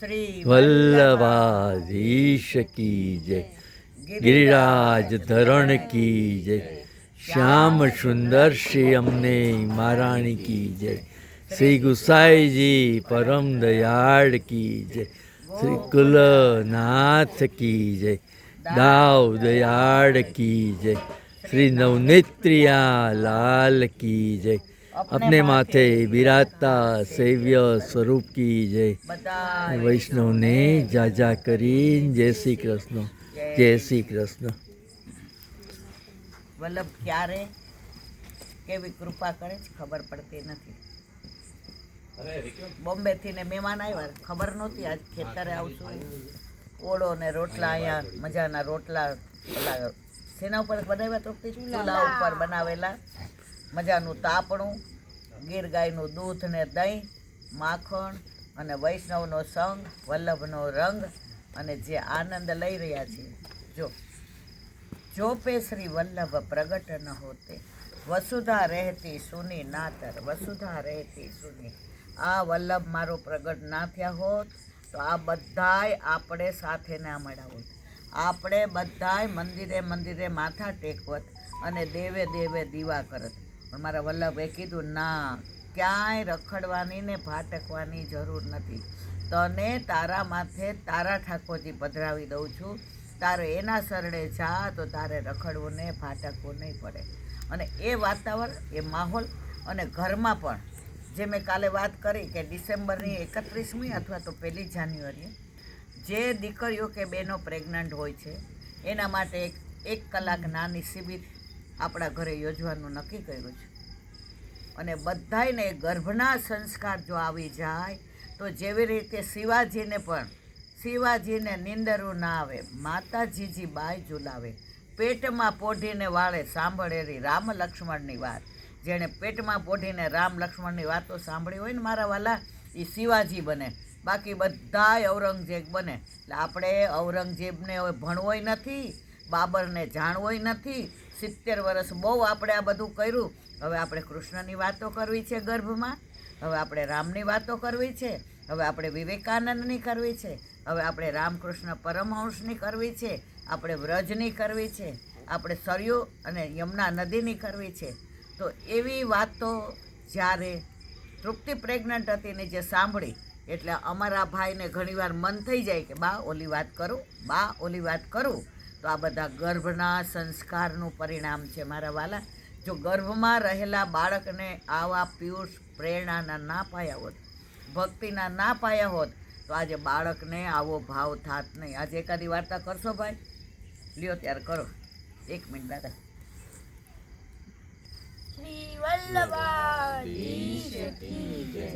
શ્રી વલ્લભાધીશ કી જય, गिरिराज धरण की जय, श्याम सुंदर श्री अमने महारानी की जय, श्री गुसाई जी परम दयाड़ की जय, श्री कुलनाथ की जय, दाव दयाड़ की जय, श्री नवनेत्रिया लाल की जय, अपने माथे विराजता सेव्य स्वरूप की जय। वैष्णव ने जाजा करी जय श्री कृष्ण, जय श्री कृष्ण। વલ્લભ ક્યારે કેવી કૃપા કરે છે ખબર પડતી નથી। બોમ્બેથી ને મહેમાન આવ્યા, ખબર નહોતી આજ ખેતરે આવશું, ઓળો ને રોટલા, અહીંયા મજાના રોટલા ઓલા શેના ઉપર બનાવ્યા તો ચૂલા ઉપર બનાવેલા, મજાનું તાપણું, ગીર ગાયનું દૂધ ને દહીં, માખણ અને વૈષ્ણવનો સંગ, વલ્લભનો રંગ અને જે આનંદ લઈ રહ્યા છીએ। જો પે શ્રી વલ્લભ પ્રગટ ન હોતે, વસુધા રહેતી સુની નાતર, વસુધા રહેતી સુની। આ વલ્લભ મારો પ્રગટ ના થયા હોત તો આ બધાય આપણે સાથે ના મળ્યા હોત, આપણે બધાય મંદિરે મંદિરે માથા ટેકવત અને દેવે દેવે દીવા કરત। પણ મારા વલ્લભે કીધું ના, ક્યાંય રખડવાની ને ભાટકવાની જરૂર નથી, તને તારા માથે તારા ઠાકોરજી પધરાવી દઉં છું, તારે એના શરણે જા તો તારે રખડવું ને ભાટકવું નહીં પડે। અને એ વાતાવરણ, એ માહોલ, અને ઘરમાં પણ જે મેં કાલે વાત કરી કે ડિસેમ્બરની 31મી અથવા તો 1 જાન્યુઆરીએ જે દીકરીઓ કે બહેનો પ્રેગ્નન્ટ હોય છે એના માટે એક કલાક નાની શિબિર આપણા ઘરે યોજવાનું નક્કી કર્યું છે। અને બધાયને ગર્ભના સંસ્કાર જો આવી જાય તો જેવી રીતે શિવાજીને નિંદરું ના આવે, માતાજીજી બાઈ ઝુલાવે, પેટમાં પોઢીને વાળે સાંભળેલી રામ લક્ષ્મણની વાત। જેણે પેટમાં પોઢીને રામ લક્ષ્મણની વાતો સાંભળી હોય ને મારા વાલા, એ શિવાજી બને, બાકી બધાય ઔરંગઝેબ બને। એટલે આપણે ઔરંગઝેબને હવે ભણવોય નથી, બાબરને જાણવોય નથી, 70 વર્ષ બહુ આપણે આ બધું કર્યું, હવે આપણે કૃષ્ણની વાતો કરવી છે ગર્ભમાં, હવે આપણે રામની વાતો કરવી છે, હવે આપણે વિવેકાનંદની કરવી છે, હવે આપણે રામકૃષ્ણ પરમહંસની કરવી છે, આપણે વ્રજની કરવી છે, આપણે સરયુ અને યમુના નદીની કરવી છે। તો એવી વાતો જ્યારે તૃપ્તિ પ્રેગ્નન્ટ હતી ને જે સાંભળી એટલે અમારા ભાઈને ઘણીવાર મન થઈ જાય કે બા ઓલી વાત કરું, બા ઓલી વાત કરું। તો આ બધા ગર્ભના સંસ્કારનું પરિણામ છે મારા વાલા। જો ગર્ભમાં રહેલા બાળકને આવા પિયુષ પ્રેરણાના ના પાયા હોત, ભક્તિના ના પાયા હોત તો આજે બાળકને આવો ભાવ થાત નહીં। આજે એકાદી વાર્તા કરશો ભાઈ? લ્યો ત્યારે કરો, 1 મિનિટ દાદા। શ્રી વલ્લભાધીશ કી જય।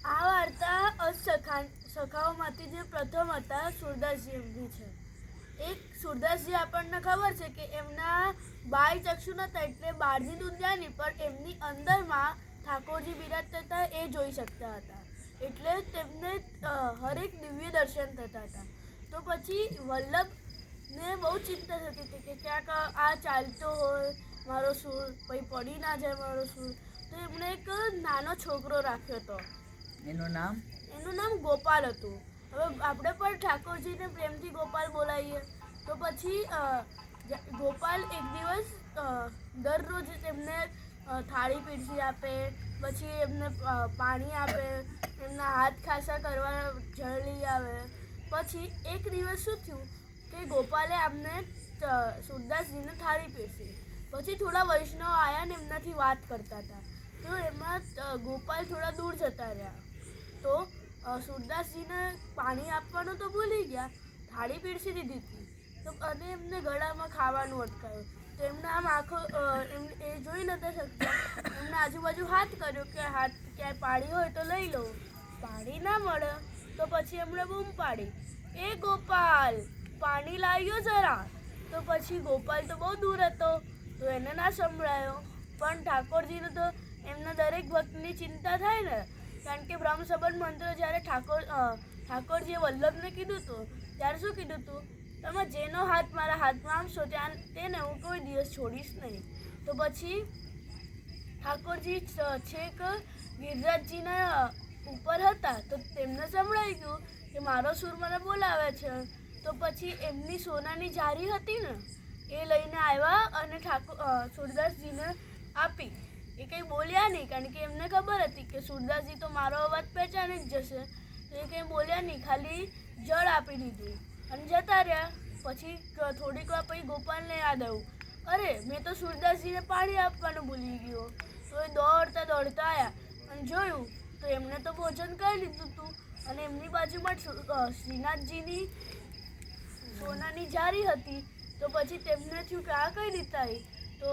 આ વાર્તા સખાઓમાંથી જે પ્રથમ હતા સુરદાસજી એમની છે। એક સુરદાસજી આપણને ખબર છે કે એમના બાઈ ચક્ષુ નતા એટલે બહારની દુનિયાની પણ એમની અંદરમાં ઠાકોરજી બિરાજતા હતા એ જોઈ શકતા હતા, એટલે તેમને હરેક દિવ્ય દર્શન થતા હતા। તો પછી વલ્લભને બહુ ચિંતા થતી હતી કે ક્યાંક આ ચાલતો હોય મારો સૂર, પછી પડી ના જાય મારો સૂર। તો એમણે એક નાનો છોકરો રાખ્યો હતો, એનું નામ ગોપાલ હતું। હવે આપણે પણ ઠાકોરજીને પ્રેમથી ગોપાલ બોલાવીએ, તો પછી ગોપાલ એક દિવસ દરરોજ તેમને થાળી પીરસી આપે, પછી એમને પાણી આપે, એમના હાથ ખાસા કરવા જળ લઈ આવે। પછી એક દિવસ શું થયું કે ગોપાલે આમને સુરદાસજીને થાળી પીરસી, પછી થોડા વૈષ્ણવ આવ્યા ને એમનાથી વાત કરતા હતા, તો એમાં ગોપાલ થોડા દૂર જતા રહ્યા, તો સુરદાસજીને પાણી આપવાનું તો ભૂલી ગયા, થાળી પીરસી દીધી હતી તો અને એમને ગળામાં ખાવાનું અટકાયું, તો એમને આમ આંખો એ જોઈ નતા શકતા, એમને આજુબાજુ હાથ કર્યો કે હાથ ક્યાંય પાણી હોય તો લઈ લો, પાણી ના મળે તો પછી એમણે બૂમ પાડી, એ ગોપાલ પાણી લાવ્યો જરા। તો પછી ગોપાલ તો બહુ દૂર હતો તો એને ના સંભળાયો, પણ ઠાકોરજીને તો એમના દરેક ભક્તની ચિંતા થાય ને, કારણ કે બ્રહ્મ સંબંધ મંત્ર જ્યારે ઠાકોરજીએ વલ્લભને કીધું હતું ત્યારે શું કીધું હતું, તમે જેનો હાથ મારા હાથમાં આપશો તેને હું કોઈ દિવસ છોડીશ નહીં। તો પછી ઠાકોરજી છેક ગિરિરાજજીના ઉપર હતા તો તેમને સંભળાઈ ગયું કે મારો સૂર મને બોલાવે છે. તો પછી એમની સોનાની જારી હતી ને એ લઈને આવ્યા અને સુરદાસજીને આપી. એ કંઈ બોલ્યા નહીં કારણ કે એમને ખબર હતી કે સુરદાસજી તો મારો અવાજ પહેચાની જ જશે. તો એ કંઈ બોલ્યા નહીં, ખાલી જળ આપી દીધું અને જતા રહ્યા. પછી થોડીક વાર પછી ગોપાલને યાદ આવ્યું, અરે મેં તો સુરદાસજીને પાણી આપવાનું ભૂલી ગયો. તો એ દોડતા દોડતા આવ્યા અને જોયું તો એમને તો ભોજન કરી લીધું હતું અને એમની બાજુમાં શ્રીનાથજીની સોનાની જારી હતી. તો પછી તેમને થયું કે આ કઈ રીતે આવી. તો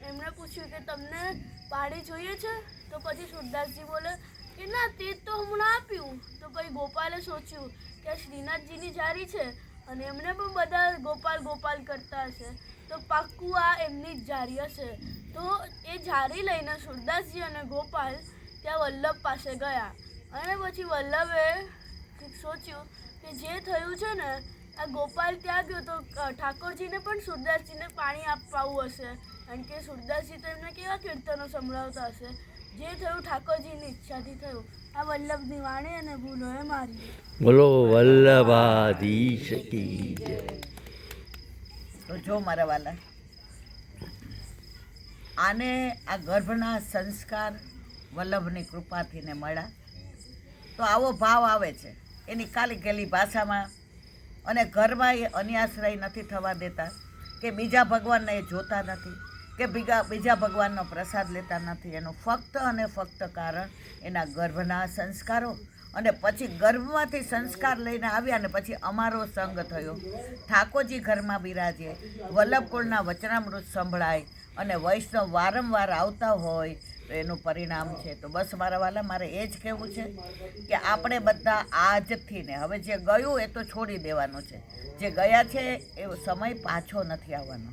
એમણે પૂછ્યું કે તમને પાણી જોઈએ છે. તો પછી સુરદાસજી બોલે કે ના, તે તો હમણાં આપ્યું. તો પછી ગોપાલે સોચ્યું કે શ્રીનાથજીની જારી છે અને એમને પણ બધા ગોપાલ ગોપાલ કરતા હશે તો પાક્કું આ એમની જ જારી હશે. તો એ જારી લઈને સુરદાસજી અને ગોપાલ ત્યાં વલ્લભ પાસે ગયા અને પછી વલ્લભે સોચ્યું કે જે થયું છે ને આ ગોપાલ ત્યાં ગયો તો ઠાકોરજીને પણ સુરદાસજીને પાણી આપવું હશે કારણ કે સુરદાસજી તો એમને કેવા કીર્તનો સંભળાવતા હશે. જે થયું ઠાકોરજીની ઈચ્છાથી થયું. આ વલ્લભની વાણી અને ભૂલો એ મારી. બોલો વલ્લભાધીશ કી જય. તો જો મારા વાલા, આને આ ગર્ભના સંસ્કાર વલ્લભની કૃપાથી ને મળ્યા. તો આવો ભાવ આવે છે એની કાલી ગેલી ભાષામાં. અને ઘરમાં એ અન્યાશ્રય નથી થવા દેતા કે બીજા ભગવાનને એ જોતા નથી કે બીજા ભગવાનનો પ્રસાદ લેતા નથી. એનું ફક્ત અને ફક્ત કારણ એના ગર્ભના સંસ્કારો. અને પછી ગર્ભમાંથી સંસ્કાર લઈને આવ્યા ને પછી અમારો સંગ થયો. ઠાકોરજી ઘરમાં બિરાજે, વલ્લભકુળના વચનામૃત સંભળાય અને વૈષ્ણવ વારંવાર આવતા હોય તો એનું પરિણામ છે. તો બસ મારા વાલા, મારે એ જ કહેવું છે કે આપણે બધા આજથી ને હવે જે ગયું એ તો છોડી દેવાનું છે. જે ગયા છે એ સમય પાછો નથી આવવાનો.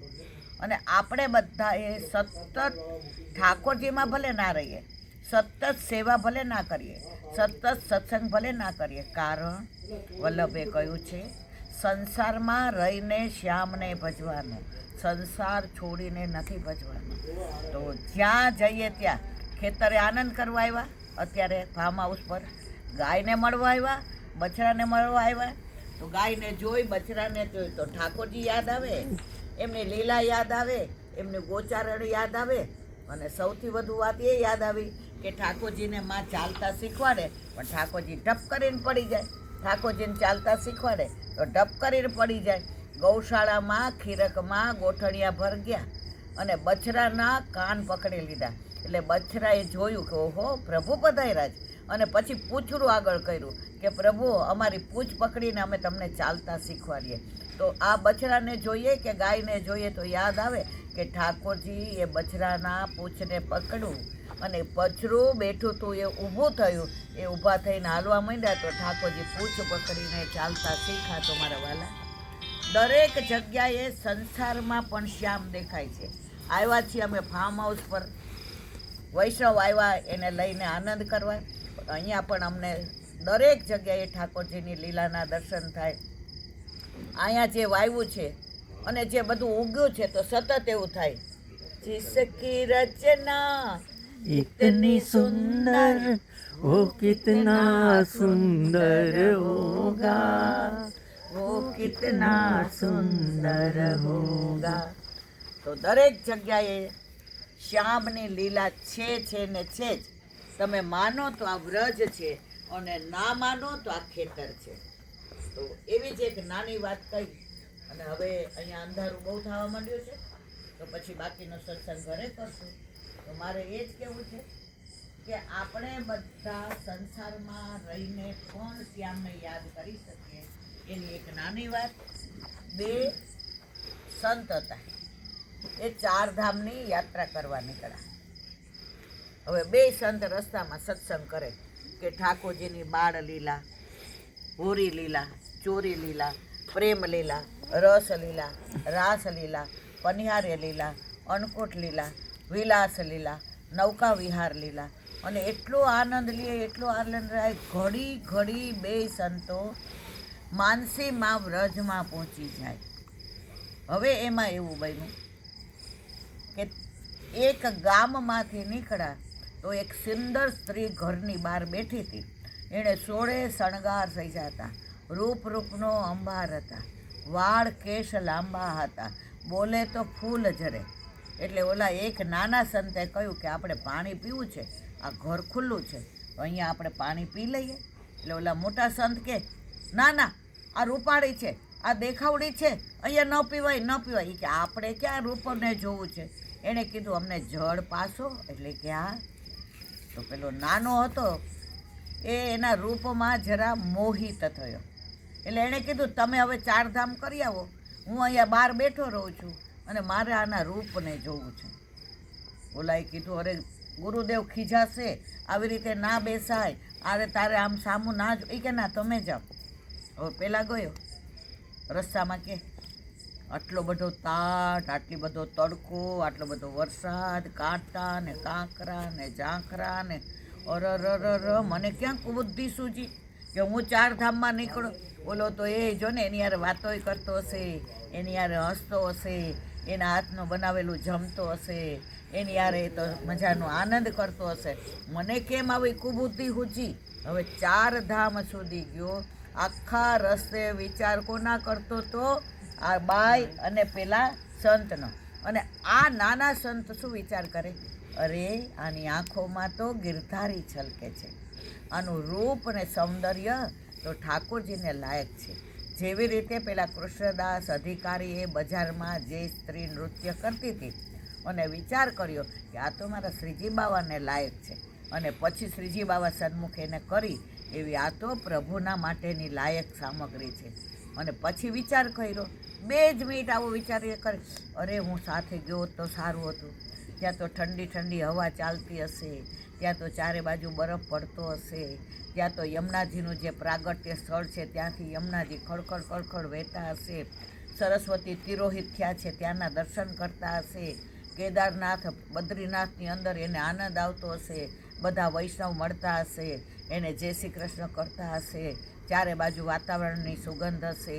અને આપણે બધા એ સતત ઠાકોરજીમાં ભલે ના રહીએ, સતત સેવા ભલે ના કરીએ, સતત સત્સંગ ભલે ના કરીએ, કારણ વલ્લભે કહ્યું છે સંસારમાં રહીને શ્યામને ભજવાનું, સંસાર છોડીને નથી ભજવાનું. તો જ્યાં જઈએ ત્યાં ખેતરે આનંદ કરવા આવ્યા, અત્યારે ફાર્મ હાઉસ પર ગાયને મળવા આવ્યા, બછડાને મળવા આવ્યા. તો ગાયને જોઈ, બછડાને જોઈ તો ઠાકોરજી યાદ આવે, એમની લીલા યાદ આવે, એમની ગોચારણ યાદ આવે. અને સૌથી વધુ વાત એ યાદ આવી કે ઠાકોરજીને માં ચાલતા શીખવાડે પણ ઠાકોરજી ઢપ કરીને પડી જાય. ઠાકોરજીને ચાલતા શીખવાડે તો ઢપ કરીને પડી જાય. ગૌશાળામાં ખીરકમાં ગોઠણિયા ભર ગયા અને બછરાના કાન પકડી લીધા. એટલે બછરાએ જોયું કે ઓહો પ્રભુ પધાર્યા છે. અને પછી પૂછડું આગળ કર્યું કે પ્રભુ અમારી પૂછ પકડીને અમે તમને ચાલતા શીખવાડીએ. તો આ બછરાને જોઈએ કે ગાયને જોઈએ તો યાદ આવે કે ઠાકોરજી એ બછરાના પૂછને પકડ્યું અને બછરું બેઠું હતું એ ઊભું થયું. એ ઊભા થઈને હાલવા માંડ્યા તો ઠાકોરજી પૂછ પકડીને ચાલતા શીખ્યા. તો મારા વાલા, દરેક જગ્યાએ સંસારમાં પણ શ્યામ દેખાય છે. આવ્યા છીએ અમે ફાર્મ હાઉસ પર, વૈષ્ણવ આવ્યા એને લઈને આનંદ કરવા. અહીંયા પણ અમને દરેક જગ્યાએ ઠાકોરજીની લીલાના દર્શન થાય. અહીંયા જે વાવ્યું છે અને જે બધું ઉગ્યું છે તો સતત એવું થાય, जिसकी रचना इतनी सुंदर वो कितना सुंदर होगा, वो कितना सुंदर होगा. તો દરેક જગ્યાએ શ્યામની લીલા છે ને છે જ. તમે માનો તો આ વ્રજ છે અને ના માનો તો આ ખેતર છે. તો એવી જ એક નાની વાત કહી અને હવે અહીંયા અંધારું બહુ થવા માંડ્યું છે તો પછી બાકીનો સત્સંગ ઘરે કરશું. તો મારે એ જ કહેવું છે કે આપણે બધા સંસારમાં રહીને પણ શ્યામને યાદ કરી શકીએ. એની એક નાની વાત. બે સંત હતા, એ 4 ધામની યાત્રા કરવા નીકળ્યા. હવે 2 સંત રસ્તામાં સત્સંગ કરે કે ઠાકોરજીની બાળ લીલા, હોરી લીલા, ચોરી લીલા, પ્રેમ લીલા, રસ લીલા, રાસ લીલા, પનિહારે લીલા, અન્નકૂટ લીલા, વિલાસ લીલા, નૌકા વિહાર લીલા. અને એટલો આનંદ લે, એટલો આનંદ રહે. ઘડી ઘડી 2 સંતો માનસીમાં વ્રજમાં પહોંચી જાય. હવે એમાં એવું બન્યું કે એક ગામમાંથી નીકળ્યા તો એક સુંદર સ્ત્રી ઘરની બહાર બેઠી હતી. એણે 16 શણગાર સજ્યા હતા, રૂપનો અંબાર હતા, વાળ કેશ લાંબા હતા, બોલે તો ફૂલ ઝરે. એટલે ઓલા એક નાના સંતે કહ્યું કે આપણે પાણી પીવું છે, આ ઘર ખુલ્લું છે, તો અહીંયા આપણે પાણી પી લઈએ. એટલે ઓલા મોટા સંત કે ના ના, આ રૂપાળી છે, આ દેખાવડી છે, અહીંયા ન પીવાય. એ કે આપણે ક્યાં રૂપને જોવું છે. એણે કીધું અમને જળ પાસો. એટલે કે હા. તો પેલો નાનો હતો એ એના રૂપમાં જરા મોહિત થયો. એટલે એણે કીધું તમે હવે 4 ધામ કરી આવો, હું અહીંયા બહાર બેઠો રહું છું અને મારે આના રૂપને જોવું છે. ઓલાએ કીધું અરે ગુરુદેવ ખીજાશે, આવી રીતે ના બેસાય, અરે તારે આમ સામું ના જ. એ કે ના તમે જાઓ. હવે પેલા ગયો રસ્તામાં કે આટલો બધો તાટ, આટલી બધો તડકો, આટલો બધો વરસાદ, કાંટા ને કાંકરા ને ઝાંખરા ને અરર, મને ક્યાં બુદ્ધિ સૂજી કે હું 4 ધામમાં નીકળો. બોલો તો એ જો ને એની યાર વાતોય કરતો હશે, એની યાર હસતો હશે, એના હાથનું બનાવેલું જમતો હશે, એની યારે તો મજાનો આનંદ કરતો હશે. મને કેમ આવી કુબુદ્ધિ સૂજી? હવે 4 ધામ સુધી ગયો, આખા રસ્તે વિચાર કોના કરતો તો આ બાઈ અને પેલા સંતનો. અને આ નાના સંત શું વિચાર કરે, અરે આની આંખોમાં તો ગિરધારી છલકે છે, આનું રૂપ અને સૌંદર્ય તો ઠાકોરજીને લાયક છે. જેવી રીતે પેલા કૃષ્ણદાસ અધિકારી એ બજારમાં જે સ્ત્રી નૃત્ય કરતી હતી અને વિચાર કર્યો કે આ તો મારા શ્રીજી બાવાને લાયક છે, અને પછી શ્રીજી બાવા સન્મુખ એને કરી એવી આ તો પ્રભુના માટેની લાયક સામગ્રી છે. અને પછી વિચાર કર્યો, 2 જ મિનિટ આવો વિચાર એ કરે, અરે હું સાથે ગયો તો સારું હતું, ત્યાં તો ઠંડી ઠંડી હવા ચાલતી હશે, ત્યાં તો ચારે બાજુ બરફ પડતો હશે, ત્યાં તો યમુનાજીનું જે પ્રાગટ્ય સ્થળ છે ત્યાંથી યમુનાજી ખડખડ ખડખડ વહેતા હશે, સરસ્વતી તિરોહિત થયા છે ત્યાંના દર્શન કરતા હશે, કેદારનાથ બદ્રીનાથની અંદર એને આનંદ આવતો હશે, બધા વૈષ્ણવ મળતા હશે, એને જય શ્રી કૃષ્ણ કરતા હશે, ચારે બાજુ વાતાવરણની સુગંધ હશે,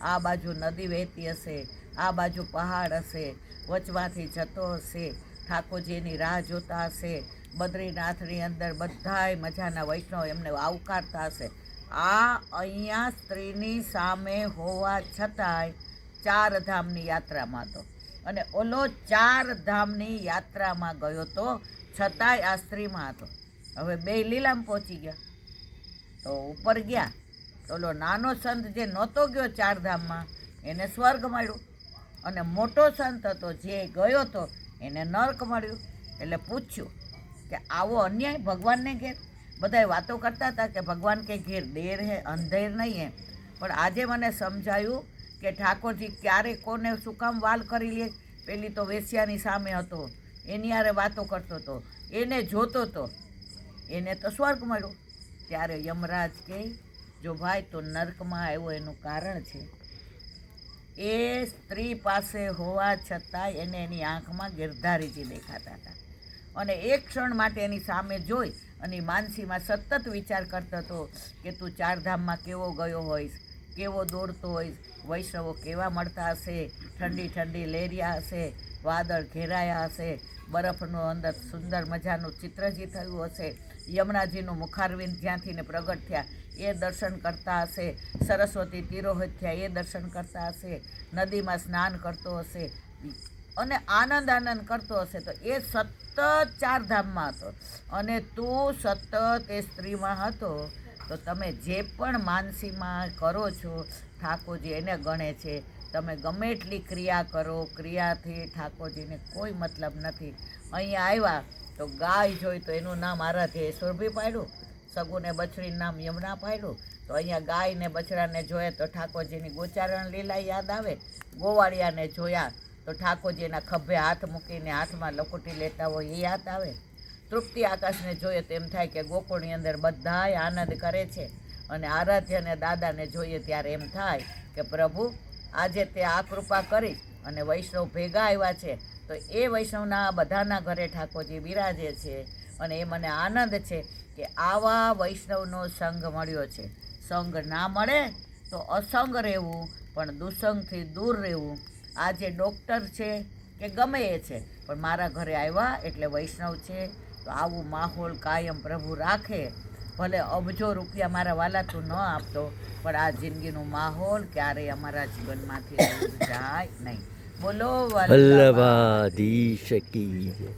આ બાજુ નદી વહેતી હશે, આ બાજુ પહાડ હશે, વચમાંથી જતો હશે, ઠાકોરજીની રાહ જોતા હશે, બદ્રીનાથની અંદર બધાય મજાના વૈષ્ણવ એમને આવકારતા હશે. આ અહીંયા સ્ત્રીની સામે હોવા છતાંય 4 ધામની યાત્રામાં હતો, અને ઓલો 4 ધામની યાત્રામાં ગયો તો છતાંય આ સ્ત્રીમાં હતો. હવે 2 લીલામ પહોંચી ગયા તો ઉપર ગયા તો ઓલો નાનો સંત જે નહોતો ગયો 4 ધામમાં એને સ્વર્ગ મળ્યું, અને મોટો સંત હતો જે ગયો તો એને નર્ક મળ્યું. એટલે પૂછ્યું કે આવો અન્યાય ભગવાનને ઘેર? બધાય વાતો કરતા હતા કે ભગવાન કે ઘેર દેર હે અંધેર નહીં હે, પણ આજે મને સમજાયું કે ઠાકોરજી ક્યારે કોને શું કામ વાલ કરી લે. પેલી તો વેશ્યાની સામે હતો, એની હારે વાતો કરતો હતો, એને જોતો હતો, એને તો સ્વર્ગ મળ્યું. ત્યારે યમરાજ કહે જો ભાઈ તો નર્કમાં આવ્યો એનું કારણ છે એ સ્ત્રી પાસે હોવા છતાં એને એની આંખમાં ગિરધારીજી દેખાતા હતા, અને એક ક્ષણ માટે એની સામે જોઈ અને માનસીમાં સતત વિચાર કરતો હતો કે તું 4 ધામમાં કેવો ગયો હોઈશ, કેવો દોડતો હોઈશ, વૈષ્ણવો કેવા મળતા હશે, ઠંડી ઠંડી લેરિયા હશે, વાદળ ઘેરાયા હશે, બરફનું અંદર સુંદર મજાનું ચિત્રજી થયું હશે, યમુનાજીનું મુખારવિંદ જ્યાંથી ને પ્રગટ થયા એ દર્શન કરતા હશે, સરસ્વતી તિરોહિત થયા એ દર્શન કરતા હશે, નદીમાં સ્નાન કરતો હશે અને આનંદ કરતો હશે. તો એ સતત 4 ધામમાં હતો, અને તું સતત એ સ્ત્રીમાં હતો. તો તમે જે પણ માનસીમાં કરો છો ઠાકોરજી એને ગણે છે. તમે ગમે એટલી ક્રિયા કરો, ક્રિયાથી ઠાકોરજીને કોઈ મતલબ નથી. અહીંયા આવ્યા તો ગાય જોઈ તો એનું નામ આરાધ્ય સુરભી પાડ્યું, સગુને બછડીનું નામ યમુના પાડ્યું. તો અહીંયા ગાય ને બછડાને જોયા તો ઠાકોરજીની ગોચારણ લીલા યાદ આવે, ગોવાળિયાને જોયા તો ઠાકોરજીના ખભે હાથ મૂકીને હાથમાં લકોટી લેતા હોય એ યાદ આવે, તૃપ્તિ આકાશને જોઈએ તો એમ થાય કે ગોકુળની અંદર બધાય આનંદ કરે છે, અને આરાધ્યને દાદાને જોઈએ ત્યારે એમ થાય કે પ્રભુ આજે તે આ કૃપા કરી અને વૈષ્ણવ ભેગા આવ્યા છે, તો એ વૈષ્ણવના બધાના ઘરે ઠાકોરજી બિરાજે છે, અને એ મને આનંદ છે કે આવા વૈષ્ણવનો સંગ મળ્યો છે. સંગ ના મળે તો અસંગ રહેવું, પણ દુસંગથી દૂર રહેવું. આજે ડૉક્ટર છે કે ગમે એ છે, પણ મારા ઘરે આવ્યા એટલે વૈષ્ણવ છે તો આવું માહોલ કાયમ પ્રભુ રાખે. ભલે અબજો રૂપિયા મારા વાલા તું ન આપતો, પણ આ જિંદગીનો માહોલ ક્યારેય અમારા જીવનમાંથી દૂર જાય નહીં. બોલો વલ્લભા. વલ્લભાધીશ કી જય.